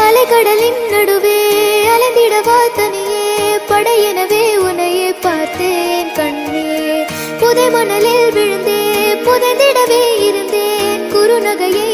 அலைக்கடலின் நடுவே அலைந்திடவா தனியே படையெனவே உன்னையே பார்த்தேன் கண்ணே புதை மணலில் விழுந்தே புதைந்திடவே இருந்தேன் குறுநகையை